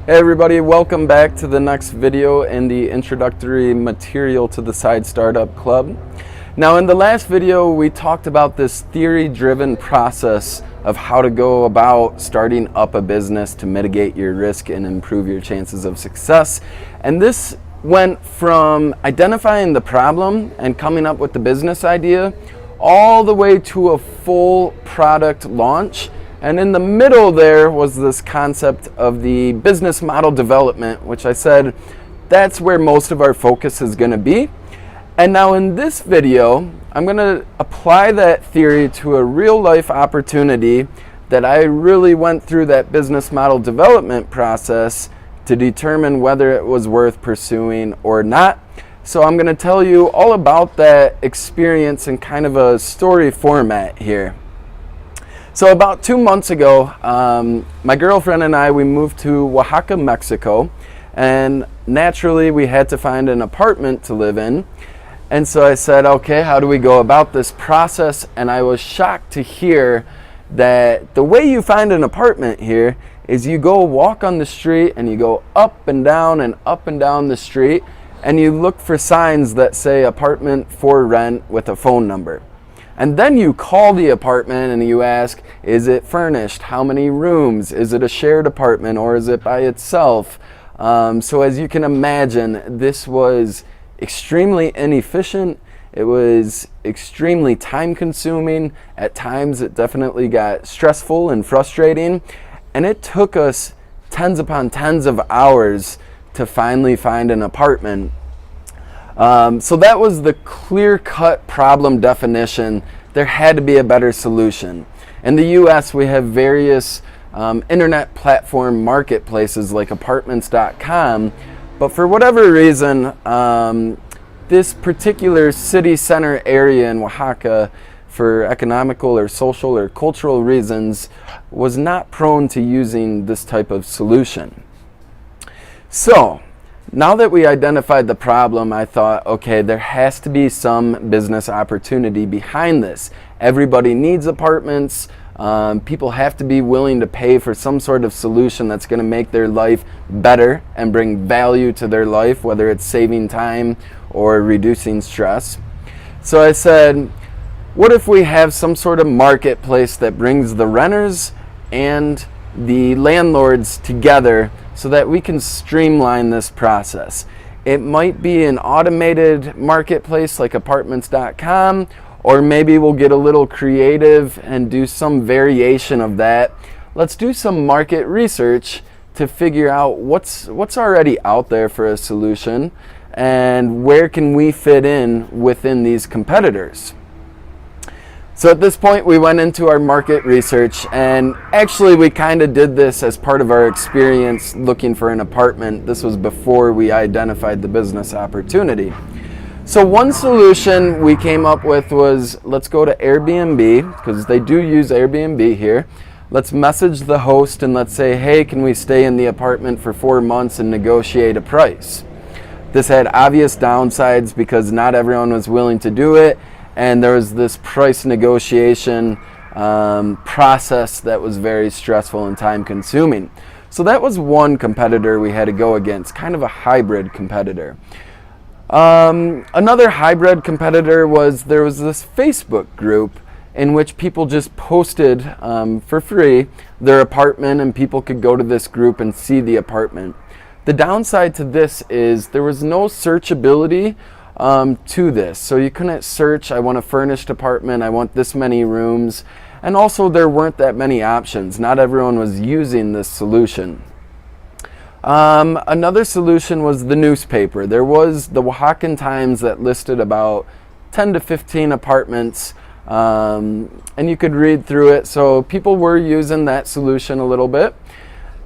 Hey everybody, welcome back to the next video in the introductory material to the Side Startup Club. Now in the last video we talked about this theory-driven process of how to go about starting up a business to mitigate your risk and improve your chances of success. And this went from identifying the problem and coming up with the business idea all the way to a full product launch. And in the middle there was this concept of the business model development, which I said that's where most of our focus is going to be. And now in this video, I'm going to apply that theory to a real life opportunity that I really went through that business model development process to determine whether it was worth pursuing or not. So I'm going to tell you all about that experience in kind of a story format here. So about 2 months ago, my girlfriend and I, we moved to Oaxaca, Mexico, and naturally we had to find an apartment to live in. And so I said, okay, how do we go about this process? And I was shocked to hear that the way you find an apartment here is you go walk on the street and you go up and down the street, and you look for signs that say apartment for rent with a phone number. And then you call the apartment and you ask, is it furnished? How many rooms? Is it a shared apartment or is it by itself? So as you can imagine, this was extremely inefficient. It was extremely time consuming. At times it definitely got stressful and frustrating. And it took us tens upon tens of hours to finally find an apartment. So that was the clear-cut problem definition. There had to be a better solution. In the US, we have various internet platform marketplaces like apartments.com, but for whatever reason, this particular city center area in Oaxaca, for economical or social or cultural reasons, was not prone to using this type of solution. So, now that we identified the problem, I thought, okay, there has to be some business opportunity behind this. Everybody needs apartments. People have to be willing to pay for some sort of solution that's going to make their life better and bring value to their life, whether it's saving time or reducing stress. So I said, what if we have some sort of marketplace that brings the renters and the landlords together so that we can streamline this process? It might be an automated marketplace like apartments.com, or maybe we'll get a little creative and do some variation of that. Let's do some market research to figure out what's already out there for a solution and where can we fit in within these competitors. So at this point we went into our market research, and actually we kind of did this as part of our experience looking for an apartment. This was before we identified the business opportunity. So one solution we came up with was, let's go to Airbnb, because they do use Airbnb here. Let's message the host and let's say, hey, can we stay in the apartment for 4 months and negotiate a price? This had obvious downsides because not everyone was willing to do it. And there was this price negotiation process that was very stressful and time consuming. So that was one competitor we had to go against, kind of a hybrid competitor. Another hybrid competitor was, there was this Facebook group in which people just posted for free their apartment, and people could go to this group and see the apartment. The downside to this is there was no searchability to this. So you couldn't search, I want a furnished apartment, I want this many rooms, and also there weren't that many options. Not everyone was using this solution. Another solution was the newspaper. There was the Oaxacan Times that listed about 10 to 15 apartments, and you could read through it. So people were using that solution a little bit.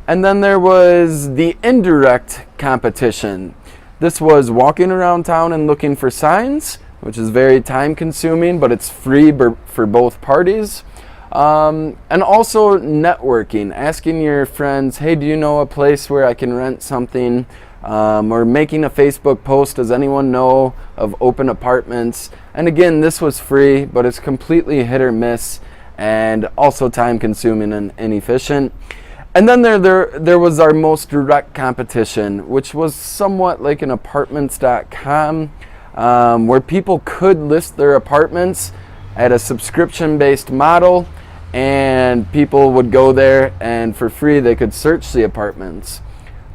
And then there was the indirect competition. This was walking around town and looking for signs, which is very time consuming, but it's free for both parties. And also networking, asking your friends, hey, do you know a place where I can rent something? Or making a Facebook post, does anyone know of open apartments? And again, this was free, but it's completely hit or miss and also time consuming and inefficient. And then there was our most direct competition, which was somewhat like an apartments.com, where people could list their apartments at a subscription-based model, and people would go there and for free they could search the apartments.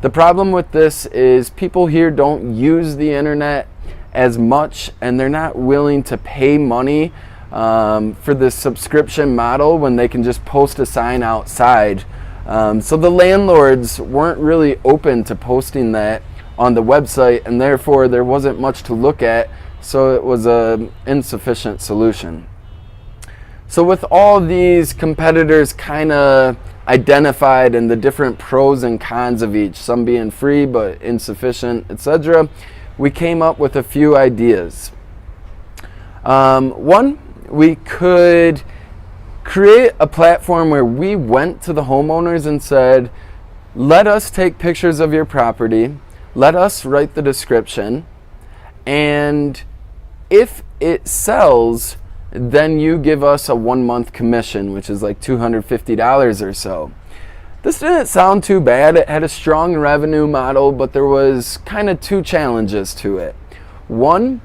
The problem with this is people here don't use the internet as much, and they're not willing to pay money for this subscription model when they can just post a sign outside. So the landlords weren't really open to posting that on the website, and therefore there wasn't much to look at, so it was an insufficient solution. So with all these competitors kind of identified and the different pros and cons of each, some being free but insufficient, etc., we came up with a few ideas. One, we could create a platform where we went to the homeowners and said, let us take pictures of your property, let us write the description, and if it sells, then you give us a 1 month commission, which is like $250 or so. This didn't sound too bad. It had a strong revenue model, but there was kind of two challenges to it. One,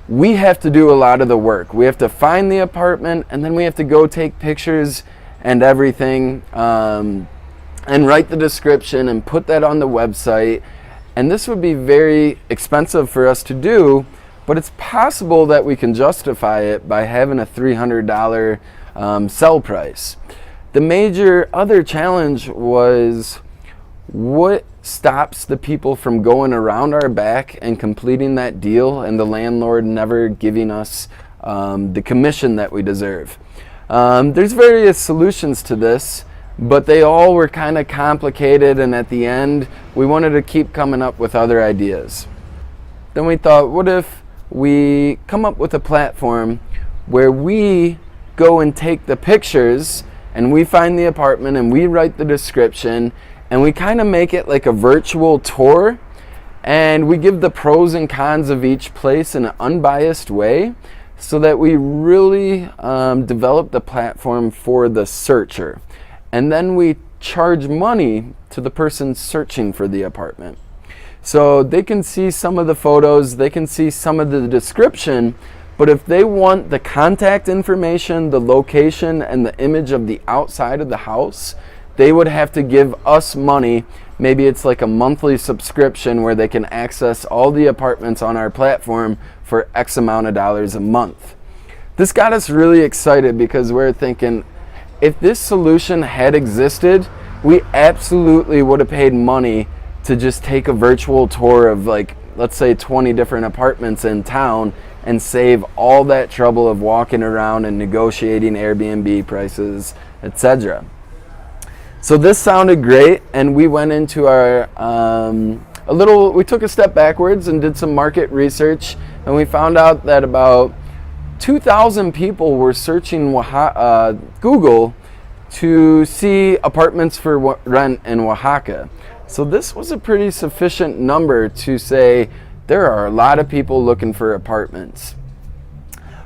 we have to do a lot of the work. We have to find the apartment, and then we have to go take pictures and everything, and write the description and put that on the website. And this would be very expensive for us to do, but it's possible that we can justify it by having a $300 sell price. The major other challenge was what stops the people from going around our back and completing that deal, and the landlord never giving us the commission that we deserve. There's various solutions to this, but they all were kind of complicated, and at the end we wanted to keep coming up with other ideas. Then we thought, what if we come up with a platform where we go and take the pictures and we find the apartment and we write the description, and we kind of make it like a virtual tour, and we give the pros and cons of each place in an unbiased way, so that we really develop the platform for the searcher. And then we charge money to the person searching for the apartment. So they can see some of the photos, they can see some of the description, but if they want the contact information, the location, and the image of the outside of the house, they would have to give us money. Maybe it's like a monthly subscription where they can access all the apartments on our platform for X amount of dollars a month. This got us really excited because we're thinking, if this solution had existed, we absolutely would have paid money to just take a virtual tour of, like, let's say 20 different apartments in town and save all that trouble of walking around and negotiating Airbnb prices, etc. So this sounded great, and we went into our we took a step backwards and did some market research, and we found out that about 2,000 people were searching Google to see apartments for rent in Oaxaca. So this was a pretty sufficient number to say there are a lot of people looking for apartments.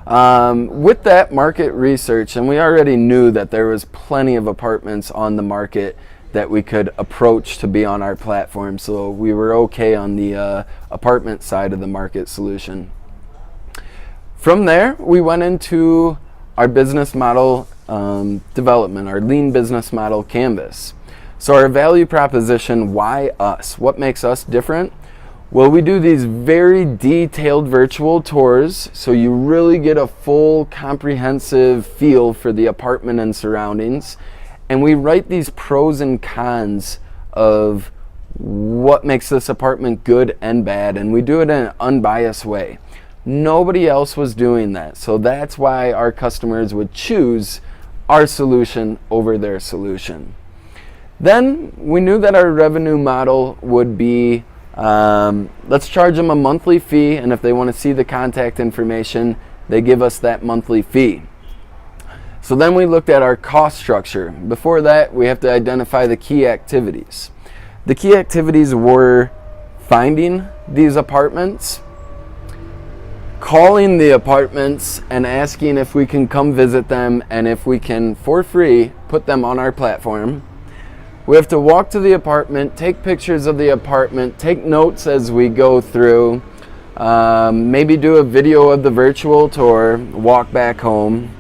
With that market research, and we already knew that there was plenty of apartments on the market that we could approach to be on our platform, so we were okay on the apartment side of the market solution. From there, we went into our business model development, our lean business model canvas. So our value proposition, why us? What makes us different? Well, we do these very detailed virtual tours, so you really get a full comprehensive feel for the apartment and surroundings. And we write these pros and cons of what makes this apartment good and bad, and we do it in an unbiased way. Nobody else was doing that, so that's why our customers would choose our solution over their solution. Then we knew that our revenue model would be, let's charge them a monthly fee, and if they want to see the contact information, they give us that monthly fee. So then we looked at our cost structure. Before that, we have to identify the key activities. The key activities were finding these apartments, calling the apartments and asking if we can come visit them, and if we can, for free, put them on our platform, We have to walk to the apartment, take pictures of the apartment, take notes as we go through, maybe do a video of the virtual tour, walk back home.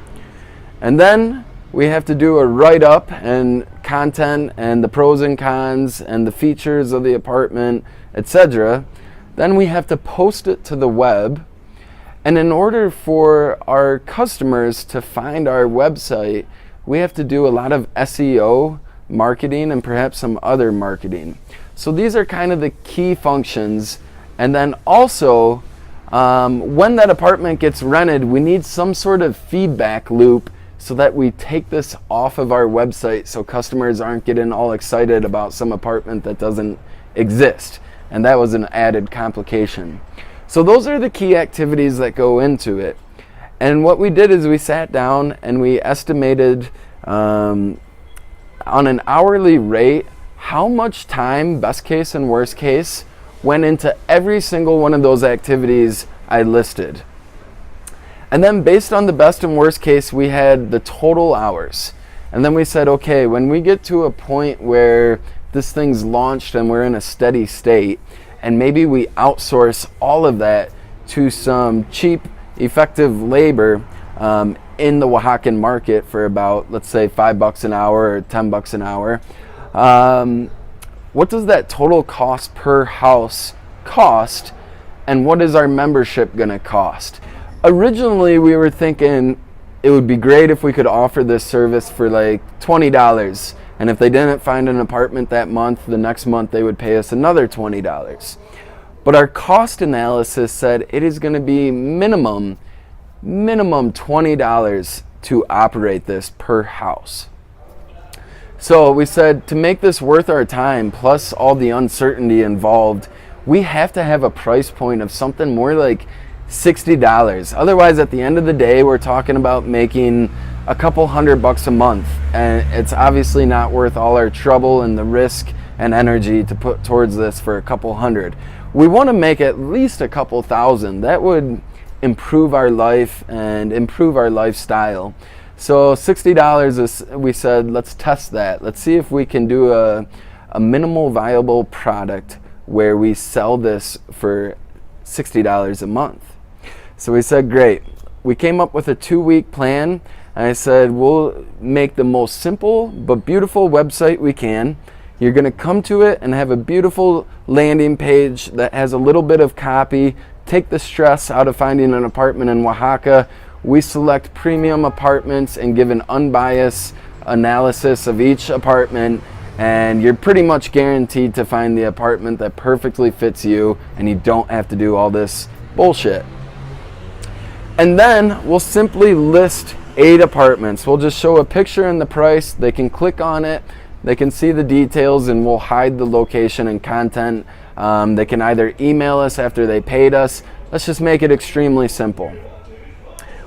And then we have to do a write-up and content and the pros and cons and the features of the apartment, etc. Then we have to post it to the web. And in order for our customers to find our website, we have to do a lot of SEO, marketing, and perhaps some other marketing. So these are kind of the key functions. And then also, when that apartment gets rented, we need some sort of feedback loop so that we take this off of our website so customers aren't getting all excited about some apartment that doesn't exist. And that was an added complication. So those are the key activities that go into it. And what we did is we sat down and we estimated on an hourly rate how much time, best case and worst case, went into every single one of those activities I listed. And then based on the best and worst case, we had the total hours. And then we said, okay, when we get to a point where this thing's launched and we're in a steady state, and maybe we outsource all of that to some cheap, effective labor in the Oaxacan market for about, let's say, $5 an hour or $10 an hour. What does that total cost per house cost, and what is our membership going to cost? Originally, we were thinking it would be great if we could offer this service for like $20, and if they didn't find an apartment that month, the next month they would pay us another $20. But our cost analysis said it is going to be minimum $20 to operate this per house. So we said to make this worth our time, plus all the uncertainty involved, we have to have a price point of something more like $60. Otherwise, at the end of the day, we're talking about making a couple $100 a month, and it's obviously not worth all our trouble and the risk and energy to put towards this for a couple hundred. We want to make at least a couple thousand. That would improve our life and improve our lifestyle. So $60 is, we said, let's test that. Let's see if we can do a minimal viable product where we sell this for $60 a month. So we said, great. We came up with a 2-week plan. And I said, we'll make the most simple but beautiful website we can. You're going to come to it and have a beautiful landing page that has a little bit of copy. Take the stress out of finding an apartment in Oaxaca. We select premium apartments and give an unbiased analysis of each apartment, and you're pretty much guaranteed to find the apartment that perfectly fits you, and you don't have to do all this bullshit. And then we'll simply list 8 apartments. We'll just show a picture and the price. They can click on it. They can see the details, and we'll hide the location and content. They can either email us after they paid us. Let's just make it extremely simple.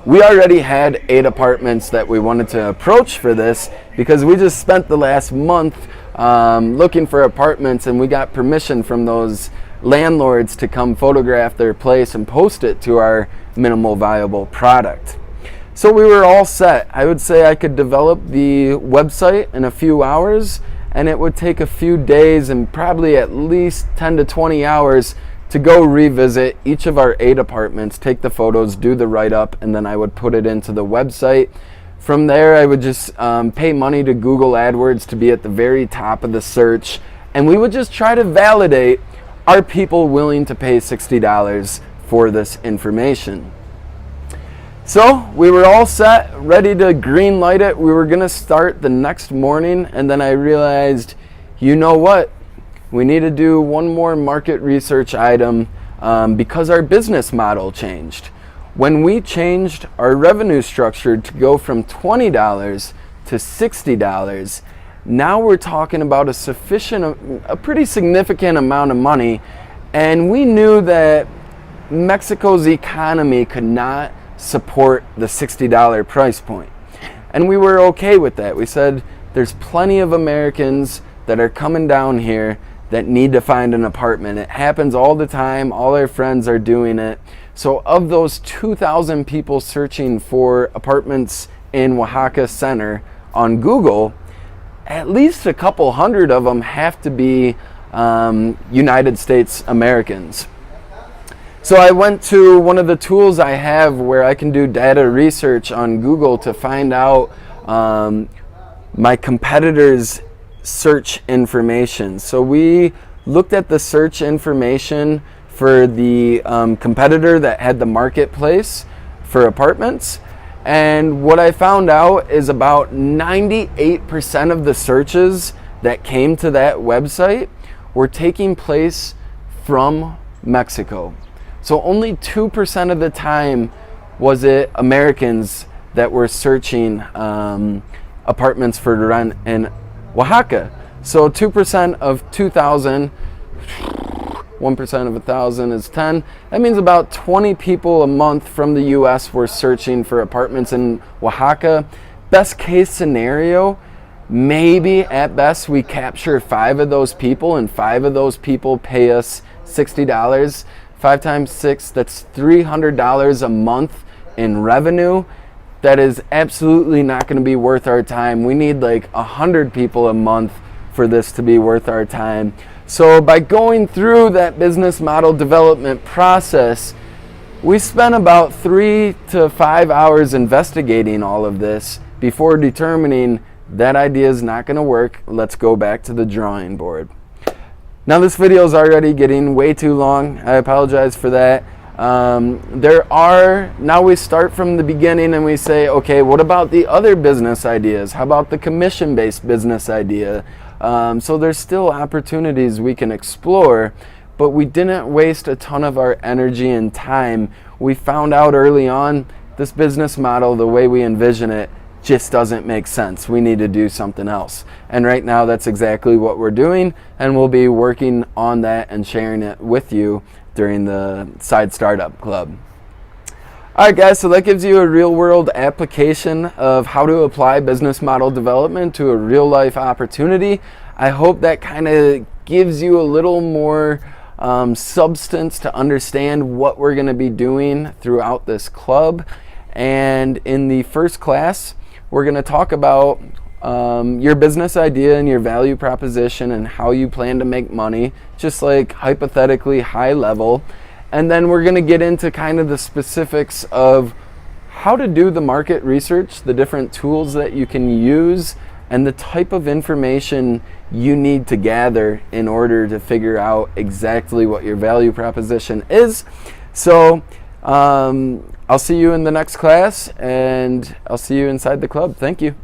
We already had 8 apartments that we wanted to approach for this because we just spent the last month looking for apartments, and we got permission from those landlords to come photograph their place and post it to our minimal viable product. So we were all set. I would say I could develop the website in a few hours, and it would take a few days and probably at least 10 to 20 hours to go revisit each of our 8 apartments, take the photos, do the write-up, and then I would put it into the website. From there, I would just pay money to Google AdWords to be at the very top of the search, and we would just try to validate, are people willing to pay $60 for this information? So we were all set, ready to green light it. We were going to start the next morning, and then I realized, you know what? We need to do one more market research item because our business model changed. When we changed our revenue structure to go from $20 to $60, now we're talking about a pretty significant amount of money, and we knew that Mexico's economy could not support the $60 price point. And we were okay with that. We said there's plenty of Americans that are coming down here that need to find an apartment. It happens all the time. All our friends are doing it. So of those 2,000 people searching for apartments in Oaxaca Center on Google, at least a couple hundred of them have to be United States Americans. So I went to one of the tools I have where I can do data research on Google to find out my competitors' search information. So we looked at the search information for the competitor that had the marketplace for apartments, and what I found out is about 98% of the searches that came to that website were taking place from Mexico. So only 2% of the time was it Americans that were searching apartments for rent in Oaxaca. So 2% of 2,000, 1% of 1,000 is 10. That means about 20 people a month from the US were searching for apartments in Oaxaca. Best case scenario, maybe at best we capture 5 of those people, and 5 of those people pay us $60. 5 times 6, that's $300 a month in revenue. That is absolutely not going to be worth our time. We need like 100 people a month for this to be worth our time. So by going through that business model development process, we spent about 3 to 5 hours investigating all of this before determining that idea is not going to work. Let's go back to the drawing board. Now this video is already getting way too long. I apologize for that. Now we start from the beginning and we say, okay, what about the other business ideas? How about the commission-based business idea? So there's still opportunities we can explore, but we didn't waste a ton of our energy and time. We found out early on this business model, the way we envision it, just doesn't make sense. We need to do something else. And right now that's exactly what we're doing, and we'll be working on that and sharing it with you during the Side Startup Club. Alright guys, so that gives you a real world application of how to apply business model development to a real life opportunity. I hope that kind of gives you a little more substance to understand what we're going to be doing throughout this club. And in the first class, we're going to talk about your business idea and your value proposition and how you plan to make money, just like hypothetically high level. And then we're going to get into kind of the specifics of how to do the market research, the different tools that you can use, and the type of information you need to gather in order to figure out exactly what your value proposition is. So I'll see you in the next class, and I'll see you inside the club. Thank you.